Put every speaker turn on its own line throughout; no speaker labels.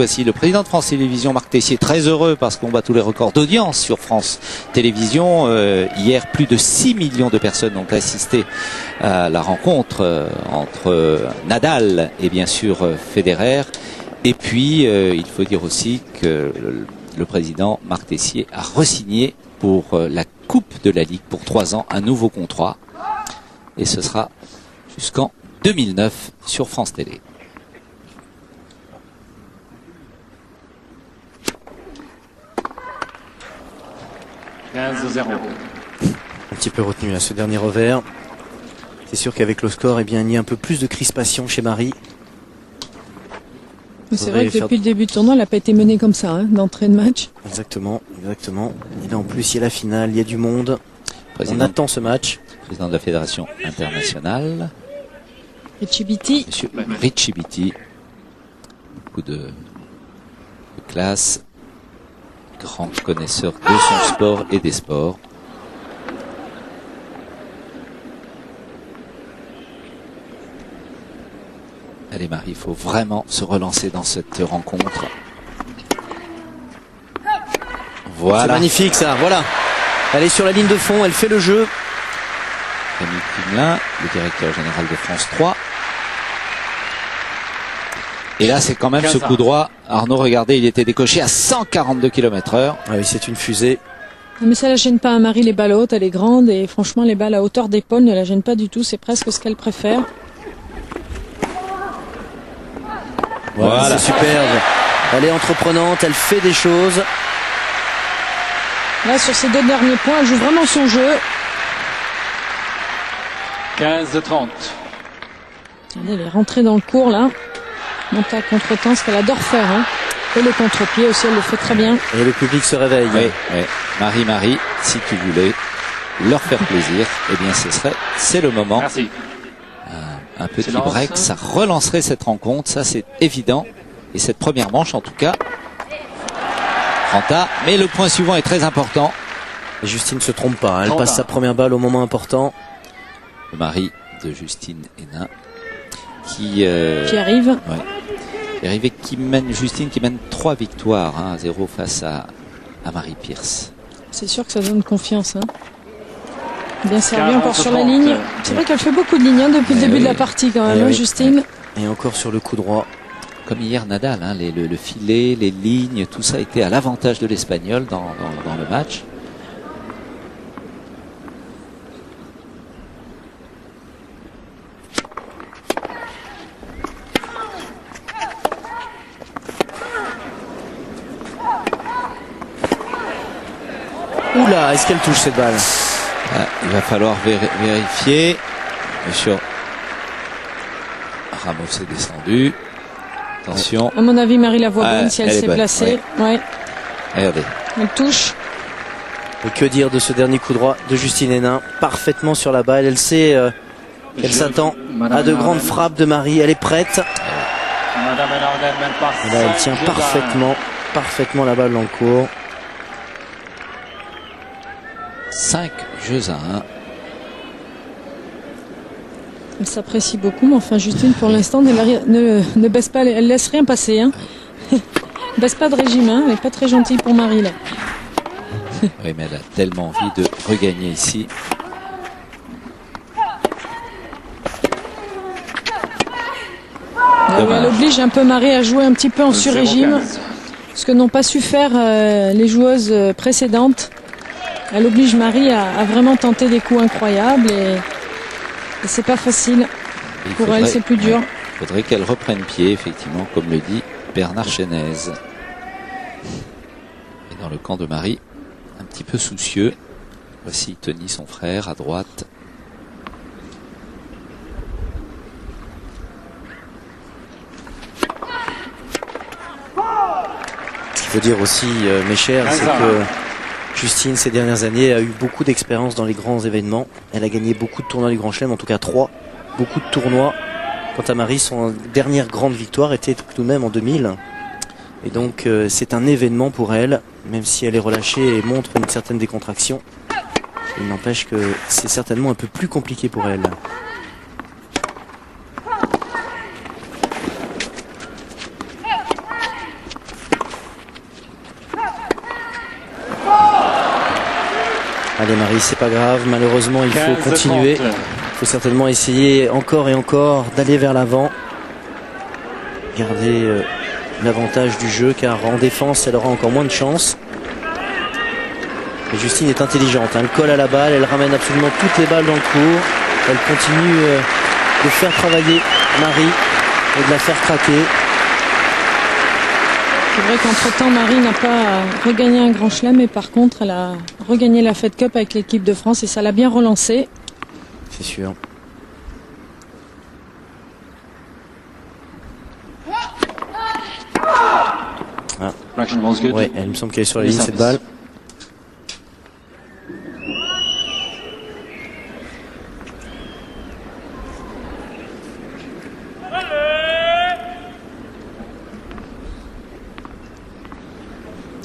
Voici le président de France Télévisions, Marc Tessier, très heureux parce qu'on bat tous les records d'audience sur France Télévisions. Hier, plus de 6 millions de personnes ont assisté à la rencontre entre Nadal et bien sûr Federer. Et puis, il faut dire aussi que le président Marc Tessier a re-signé pour la Coupe de la Ligue pour 3 ans, un nouveau contrat. Et ce sera jusqu'en 2009 sur France Télé.
Un
petit peu retenu à ce dernier revers. C'est sûr qu'avec le score, eh bien, il y a un peu plus de crispation chez Marie.
C'est vrai que depuis le début du tournoi, elle n'a pas été menée comme ça, hein, d'entrée de match.
Exactement, exactement. Et là, en plus, il y a la finale, il y a du monde. On attend ce match.
Président de la Fédération internationale.
Richie Beattie.
Monsieur Richie Beattie. Beaucoup de classe. Grand connaisseur de son sport et des sports. Allez Marie, il faut vraiment se relancer dans cette rencontre. Voilà.
C'est magnifique ça, voilà. Elle est sur la ligne de fond, elle fait le jeu.
Camille Pimelin, le directeur général de France 3. Et là, c'est quand même ce coup droit. Arnaud, regardez, il était décoché à 142 km/h.
Ah oui, c'est une fusée.
Non, mais ça la gêne pas, Marie, les balles hautes, elle est grande et franchement, les balles à hauteur d'épaule ne la gênent pas du tout. C'est presque ce qu'elle préfère.
Voilà. C'est superbe. Elle est entreprenante, elle fait des choses.
Là, sur ces deux derniers points, elle joue vraiment son jeu.
15-30.
Elle est rentrée dans le cours, là. Monter à contre-temps, ce qu'elle adore faire. Hein. Et le contre-pied aussi, elle le fait très bien.
Et le public se réveille.
Oui. Marie, si tu voulais leur faire plaisir, eh bien c'est le moment.
Merci.
Un petit break, ça relancerait cette rencontre, ça c'est évident. Et cette première manche en tout cas, renta. Mais le point suivant est très important.
Et Justine ne se trompe pas, elle passe sa première balle au moment important.
Le mari de Justine Hénin qui
arrive.
Ouais, qui arrive et qui mène Justine qui mène 3 victoires à 0 face à Marie Pierce.
C'est sûr que ça donne confiance. Hein. Bien servi encore sur la ligne. C'est vrai qu'elle fait beaucoup de lignes depuis le début de la partie quand même, Justine.
Et encore sur le coup droit.
Comme hier Nadal, hein, le filet, les lignes, tout ça était à l'avantage de l'Espagnol dans le match.
Oula, est-ce qu'elle touche cette balle?
Il va falloir vérifier. Monsieur Ramos est descendu. Attention.
À mon avis, Marie la voit bonne si elle s'est placée. Ouais.
Regardez.
Elle touche.
Et que dire de ce dernier coup droit de Justine Hénin? Parfaitement sur la balle. Elle sait qu'elle s'attend à de grandes frappes de Marie. Elle est prête. Et là, elle tient parfaitement la balle dans le court.
5 jeux à 1.
Elle s'apprécie beaucoup, mais enfin Justine pour l'instant ne baisse pas, elle laisse rien passer. Hein. Baisse pas de régime, hein. Elle n'est pas très gentille pour Marie là.
Oui, mais elle a tellement envie de regagner ici.
Elle oblige un peu Marie à jouer un petit peu en sur-régime, ce que n'ont pas su faire les joueuses précédentes. Elle oblige Marie à vraiment tenter des coups incroyables et c'est pas facile. Pour elle, c'est plus dur.
Il faudrait qu'elle reprenne pied, effectivement, comme le dit Bernard Chénez. Et dans le camp de Marie, un petit peu soucieux. Voici Tony, son frère, à droite.
Ce qu'il faut dire aussi, mes chers, c'est que Justine, ces dernières années, a eu beaucoup d'expérience dans les grands événements. Elle a gagné beaucoup de tournois du Grand Chelem, en tout cas 3. Beaucoup de tournois. Quant à Marie, son dernière grande victoire était tout de même en 2000. Et donc, c'est un événement pour elle, même si elle est relâchée et montre une certaine décontraction. Il n'empêche que c'est certainement un peu plus compliqué pour elle. Allez Marie, c'est pas grave, malheureusement il faut
15,
continuer.
30.
Il faut certainement essayer encore et encore d'aller vers l'avant. Garder l'avantage du jeu, car en défense elle aura encore moins de chance. Et Justine est intelligente, elle colle à la balle, elle ramène absolument toutes les balles dans le court. Elle continue de faire travailler Marie et de la faire craquer.
C'est vrai qu'entre-temps, Marie n'a pas regagné un grand chelem, mais par contre, elle a regagné la Fed Cup avec l'équipe de France et ça l'a bien relancée.
C'est sûr. Ah. Ouais, elle me semble qu'elle est sur la ligne cette balle.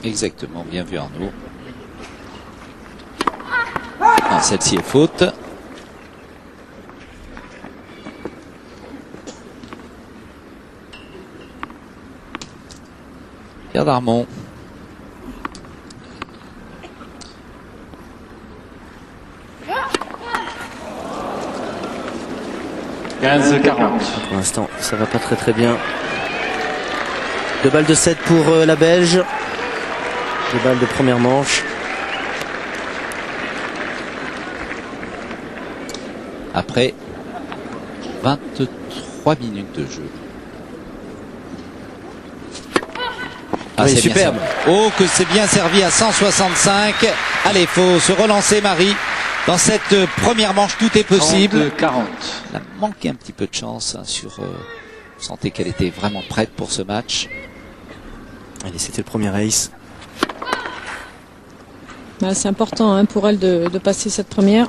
Exactement, bien vu Arnaud. Ah, celle-ci est faute. Pierre Darmon.
Pour l'instant, ça va pas très bien. 2 balles de 7 pour la Belge. 2 balles de première manche.
Après 23 minutes de jeu. Ah,
Oui,
c'est
superbe.
Oh, que c'est bien servi à 165. Allez, faut se relancer Marie. Dans cette première manche, tout est possible.
40.
Elle a manqué un petit peu de chance sur. On sentait qu'elle était vraiment prête pour ce match.
Allez, c'était le premier ace.
C'est important pour elle de passer cette première.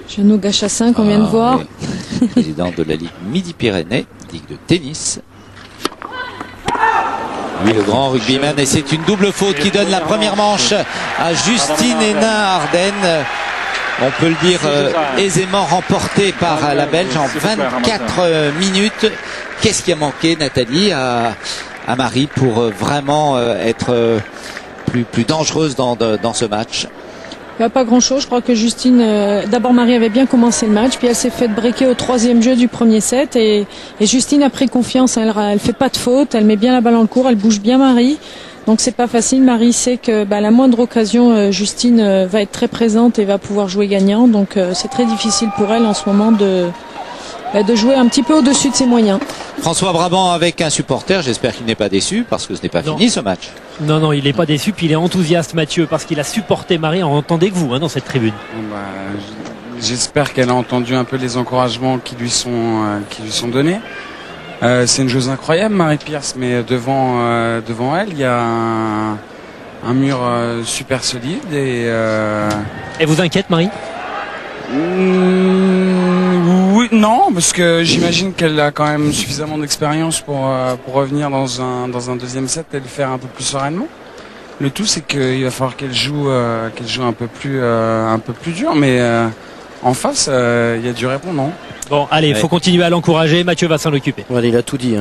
Jeannot Gachassin qu'on vient de voir.
Oui. Président de la Ligue Midi-Pyrénées, Ligue de tennis. Lui, le grand rugbyman, et c'est une double faute qui donne la première manche à Justine Hénin-Ardenne. On peut le dire aisément remportée par la Belge en 24 minutes. Qu'est-ce qui a manqué, Nathalie, à Marie pour vraiment être plus dangereuse dans ce match?
Pas grand chose, je crois que Justine, d'abord Marie avait bien commencé le match, puis elle s'est fait breaker au 3e jeu du premier set et Justine a pris confiance, elle fait pas de faute, elle met bien la balle dans le court, elle bouge bien Marie, donc c'est pas facile. Marie sait que à la moindre occasion, Justine va être très présente et va pouvoir jouer gagnant, donc c'est très difficile pour elle en ce moment de jouer un petit peu au-dessus de ses moyens.
François Brabant avec un supporter, j'espère qu'il n'est pas déçu parce que ce n'est pas fini ce match.
Non, il n'est pas déçu, puis il est enthousiaste Mathieu parce qu'il a supporté Marie, on entendait que vous dans cette tribune.
J'espère qu'elle a entendu un peu les encouragements qui lui sont donnés. C'est une joueuse incroyable Marie Pierce, mais devant elle il y a un mur super solide et
Elle vous inquiète Marie?
Oui, non, parce que j'imagine qu'elle a quand même suffisamment d'expérience pour revenir dans un deuxième set et le faire un peu plus sereinement. Le tout, c'est qu'il va falloir qu'elle joue un peu plus dur, mais en face, il y a du répondant.
Bon, allez, il faut continuer à l'encourager. Mathieu va s'en occuper.
Allez, il a tout dit.